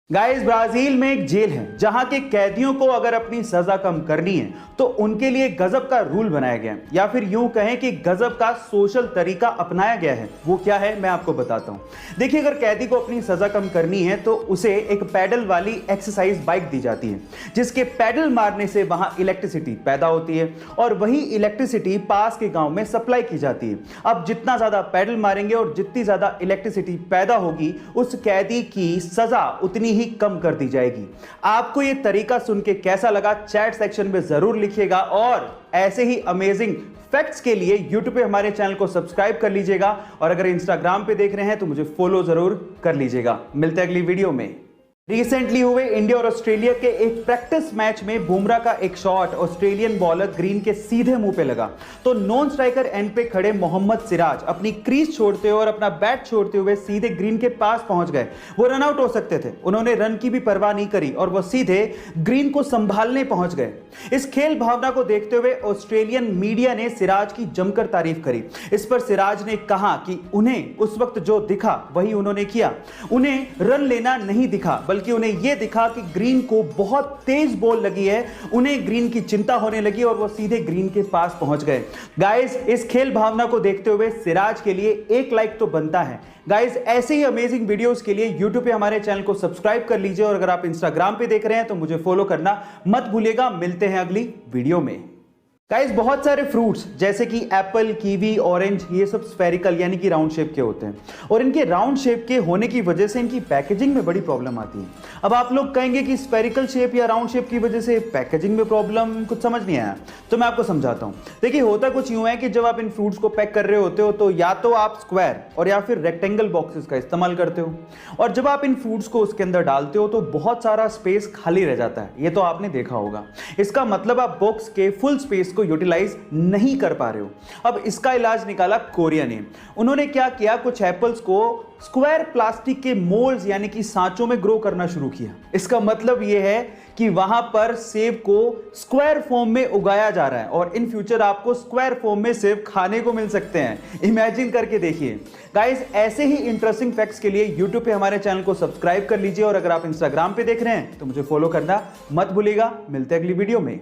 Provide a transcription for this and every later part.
Guys, Brazil में एक jail है जहां के कैदियों को अगर अपनी सजा कम करनी है तो उनके लिए गजब का रूल बनाया गया है, या फिर यूं कहें कि गजब का सोशल तरीका अपनाया गया है। वो क्या है मैं आपको बताता हूं। देखिए, अगर कैदी को अपनी सजा कम करनी है तो उसे एक पैडल वाली एक्सरसाइज बाइक दी जाती है, जिसके पैडल मारने से वहां इलेक्ट्रिसिटी पैदा होती है और वही इलेक्ट्रिसिटी पास के गांव में सप्लाई की जाती है। अब जितना ज्यादा पैडल मारेंगे और जितनी ज्यादा इलेक्ट्रिसिटी पैदा होगी, उस कैदी की सजा उतनी ही कम कर दी जाएगी। आपको यह तरीका सुन के कैसा लगा चैट सेक्शन में जरूर लिखिएगा, और ऐसे ही अमेजिंग फैक्ट्स के लिए YouTube पे हमारे चैनल को सब्सक्राइब कर लीजिएगा, और अगर इंस्टाग्राम पे देख रहे हैं तो मुझे फॉलो जरूर कर लीजिएगा। मिलते हैं अगली वीडियो में। रिसेंटली हुए इंडिया और ऑस्ट्रेलिया के एक प्रैक्टिस मैच में बुमराह का एक शॉट ऑस्ट्रेलियन बॉलर ग्रीन के सीधे मुंह पे लगा, तो नॉन स्ट्राइकर एंड पे खड़े मोहम्मद सिराज अपनी क्रीज छोड़ते हुए और अपना बैट छोड़ते हुए सीधे ग्रीन के पास पहुंच गए। वो रन आउट हो सकते थे, उन्होंने रन की भी परवाह नहीं करी और वो सीधे ग्रीन को संभालने पहुंच गए। इस खेल भावना को देखते हुए ऑस्ट्रेलियन मीडिया ने सिराज की जमकर तारीफ करी। इस पर सिराज ने कहा कि उन्हें उस वक्त जो दिखा वही उन्होंने किया। उन्हें रन लेना नहीं दिखा, बल्कि उन्हें यह दिखा कि ग्रीन को बहुत तेज बॉल लगी है, उन्हें ग्रीन की चिंता होने लगी और वो सीधे ग्रीन के पास पहुंच गए। गाइस, इस खेल भावना को देखते हुए सिराज के लिए एक लाइक तो बनता है। गाइस, ऐसे ही अमेजिंग वीडियोस के लिए YouTube पे हमारे चैनल को सब्सक्राइब कर लीजिए, और अगर आप इंस्टाग्राम पे देख रहे हैं तो मुझे फॉलो करना मत भूलिएगा। मिलते हैं अगली वीडियो में। गाइस, बहुत सारे फ्रूट्स जैसे कि एप्पल, कीवी, ऑरेंज, ये सब स्फेरिकल यानी कि राउंड शेप के होते हैं, और इनके राउंड शेप के होने की वजह से इनकी पैकेजिंग में बड़ी प्रॉब्लम आती है। अब आप लोग कहेंगे कि स्फेरिकल शेप या राउंड शेप की वजह से पैकेजिंग में प्रॉब्लम, कुछ समझ नहीं आया, तो मैं आपको समझाता हूं। देखिए, होता कुछ यूं है कि जब आप इन फ्रूट्स को पैक कर रहे होते हो तो या तो आप स्क्वायर और या फिर रेक्टेंगल बॉक्सेस का इस्तेमाल करते हो, और जब आप इन फ्रूट्स को उसके अंदर डालते हो तो बहुत सारा स्पेस खाली रह जाता है। ये तो आपने देखा होगा। इसका मतलब आप बॉक्स के फुल स्पेस को यूटिलाइज नहीं कर पा रहे हो। अब इसका इलाज निकाला कोरिया ने। उन्होंने क्या किया, कुछ एप्पल्स को स्क्वायर प्लास्टिक के मोल्ड्स यानी कि सांचों में ग्रो करना शुरू किया। इसका मतलब यह है कि वहां पर सेब को स्क्वायर फॉर्म में उगाया जा रहा है, और इन फ्यूचर आपको स्क्वायर फॉर्म में सेब खाने को मिल सकते हैं। इमेजिन करके देखिए। गाइस, ऐसे ही इंटरेस्टिंग फैक्ट्स के लिए YouTube पे हमारे चैनल को सब्सक्राइब कर लीजिए, और अगर आप इंस्टाग्राम पे देख रहे हैं तो मुझे फॉलो करना मत भूलिएगा। मिलते हैं अगली वीडियो में।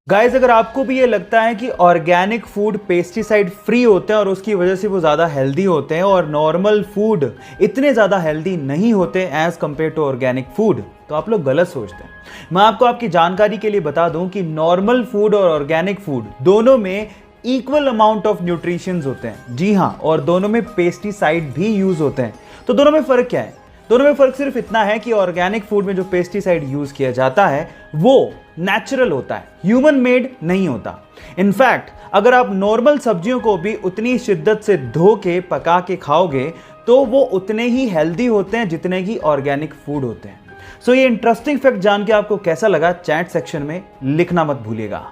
गाइस, अगर आपको भी ये लगता है कि ऑर्गेनिक फूड पेस्टिसाइड फ्री होते हैं और उसकी वजह से वो ज़्यादा हेल्दी होते हैं, और नॉर्मल फूड इतने ज़्यादा हेल्दी नहीं होते as compared to organic food, तो आप लोग गलत सोचते हैं। मैं आपको आपकी जानकारी के लिए बता दूं कि नॉर्मल फूड और ऑर्गेनिक फूड दोनों में इक्वल अमाउंट ऑफ न्यूट्रिशंस होते हैं। जी हाँ, और दोनों में पेस्टिसाइड भी यूज होते हैं। तो दोनों में फ़र्क क्या है? दोनों में फर्क सिर्फ इतना है कि ऑर्गेनिक फूड में जो पेस्टिसाइड यूज किया जाता है वो नेचुरल होता है, ह्यूमन मेड नहीं होता। इनफैक्ट अगर आप नॉर्मल सब्जियों को भी उतनी शिद्दत से धो के पका के खाओगे तो वो उतने ही हेल्दी होते हैं जितने ही ऑर्गेनिक फूड होते हैं। सो ये इंटरेस्टिंग फैक्ट जान के आपको कैसा लगा चैट सेक्शन में लिखना मत भूलिएगा।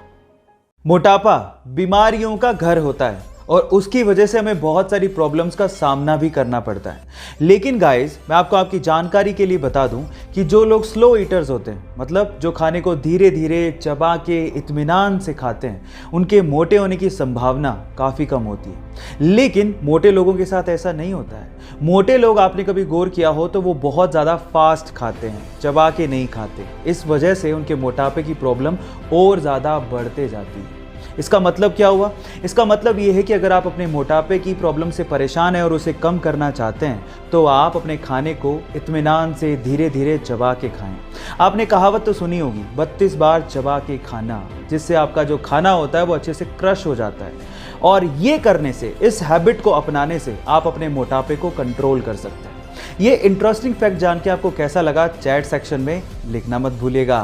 मोटापा बीमारियों का घर होता है, और उसकी वजह से हमें बहुत सारी प्रॉब्लम्स का सामना भी करना पड़ता है। लेकिन गाइस, मैं आपको आपकी जानकारी के लिए बता दूं कि जो लोग स्लो ईटर्स होते हैं, मतलब जो खाने को धीरे धीरे चबा के इत्मीनान से खाते हैं, उनके मोटे होने की संभावना काफ़ी कम होती है। लेकिन मोटे लोगों के साथ ऐसा नहीं होता है। मोटे लोग, आपने कभी गौर किया हो तो वो बहुत ज़्यादा फास्ट खाते हैं, चबा के नहीं खाते। इस वजह से उनके मोटापे की प्रॉब्लम और ज़्यादा बढ़ते जाती है। इसका मतलब क्या हुआ? इसका मतलब यह है कि अगर आप अपने मोटापे की प्रॉब्लम से परेशान हैं और उसे कम करना चाहते हैं तो आप अपने खाने को इत्मीनान से धीरे धीरे चबा के खाएं। आपने कहावत तो सुनी होगी, 32 बार चबा के खाना, जिससे आपका जो खाना होता है वो अच्छे से क्रश हो जाता है। और ये करने से, इस हैबिट को अपनाने से आप अपने मोटापे को कंट्रोल कर सकते हैं। ये इंटरेस्टिंग फैक्ट जान के आपको कैसा लगा चैट सेक्शन में लिखना मत भूलिएगा।